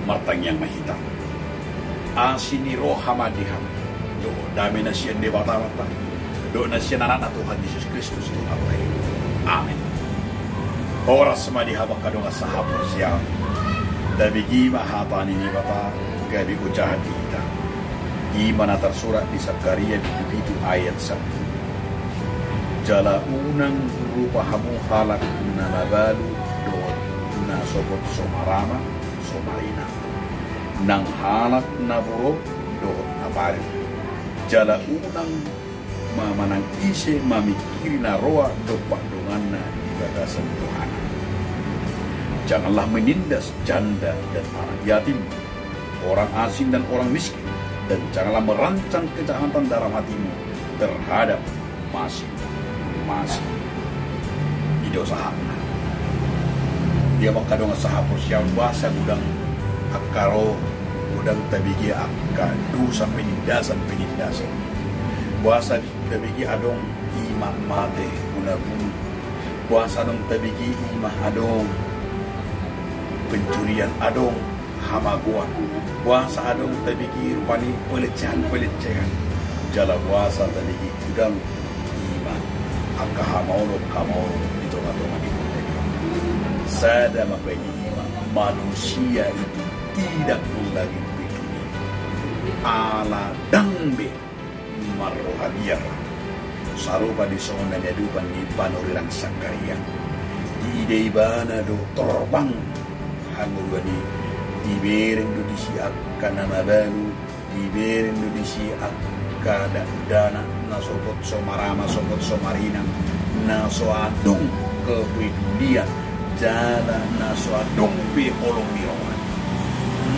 martang yang mahita asini rohamadiham do dami na siya di bata-bata do na siya anak Tuhan Yesus Kristus Tuhan tayo. Amin. Oras madihaba kadong asahapos siya dabigi mahatan ini bata gabi ucahan kita di mana tersurat di Sakaria itu ayat 1. Jala unang rupa hamu halak na nabalu do na sobot somarama somarina nang halak na buruk do na bari jala unang mamanang ise mamikiri na roa do pandungan na ibadasan Tuhan. Janganlah menindas janda dan anak yatim, orang asing dan orang miskin, dan janganlah merancang kejahatan dalam hatimu terhadap masing-masing. Ido sahapna. Dia makadong sahapos yang bahasa gudang akaro gudang tabigi akka dusa penindasan. Bahasa tabigi adong imah mate guna-guna. Bahasa dong tabigi imah adong pencurian adong hamaguan puasa adong tabigi rupani pelecehan jala puasa tabigi udang iman angka hamaulo itu ngatongan itu sada mapeni iman manusia itu tidak lagi peduli ala dangbe marrohadiar sarupa di sona nyadupan di panuriran Sakaria di ideibana do terbang hangulwani diberi Indonesia akan nama baru diberi Indonesia akan dana nasopot somarama sopot somarina nasoadung kepedulian jalan nasoadung be holong miroan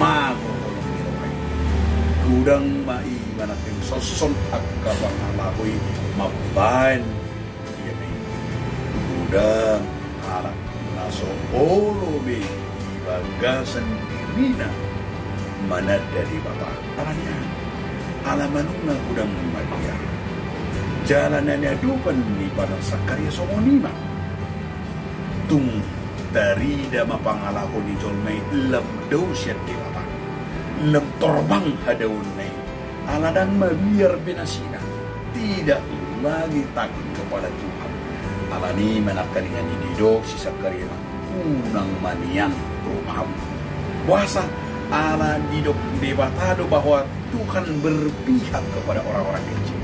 mago holong miroan gudang mai manaking soson akabang alakoi mabain gudang anak naso olo be bagasan dirina mana dari bapak alanya alamanuna gudang madia jalanannya dupan ni pada Sakaria somonima tung dari dama pangalahu di jolmai lem dosyat di bapak lem torbang hadaunai aladan mabiar binasina tidak lagi takut kepada Tuhan alani menakkan dengan ini dok si Sakaria unang manian rumah puasa ala didok debatado bahwa Tuhan berpihak kepada orang-orang kecil.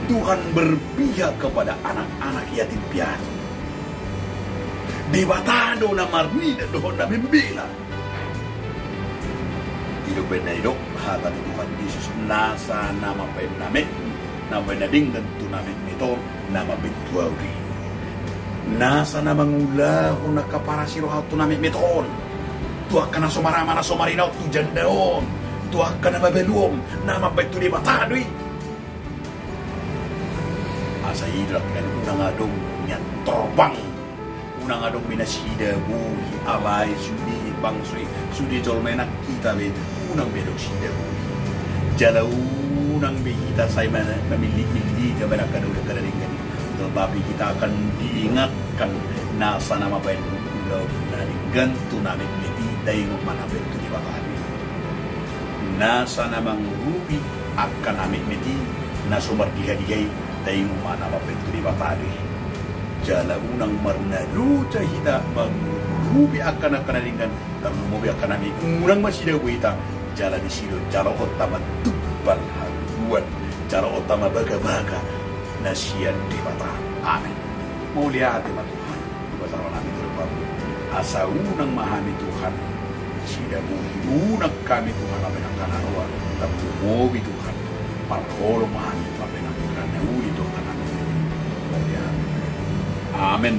Tuhan berpihak kepada anak-anak yatim piatu. Debatado na marnida doon na bimbila. Didok benedok hata ni Tuhan Yesus nasa nama pename na benading gantu namin ito nama bituauri. Nasa na mangulahu na kaparasirohat to namin meton. Tuwa ka na sumarama na sumarinaw to jandaon. Tuwa ka na mabeluom na mabay to di matadoy. Asa idrak kan unang adong niyan torbang. Unang adong minasida buhi alay sudi bangsoy. Sudi jolmay nakita be unang bedok sida buhi. Jalaw unang behita say mamili-mili ka ba nakadulog ka na rin ganito. Tetapi kita akan diingatkan nasa nama baik ulau dari gantu namin miti dayo mana bentu di bakani nasa namang rubi akan namin miti na sumar diha-dihay dayo mana bentu di bakani jala unang marnalu cahita bang rubi akan nalingan terlumobi akan namin unang masih kita jala di silo jala otama tubal haluan jala otama baga-baga nasiyan di mata. Amin. Mulia hati Tuhan. Bersama namin terbaru. Asa unang mahami Tuhan. Sida buhi unang kami Tuhan. Amin ang kanarawa. Tapumobi Tuhan. Parholo mahami. Amin ang kanarawa. Uli Tuhan. Amin. Amin.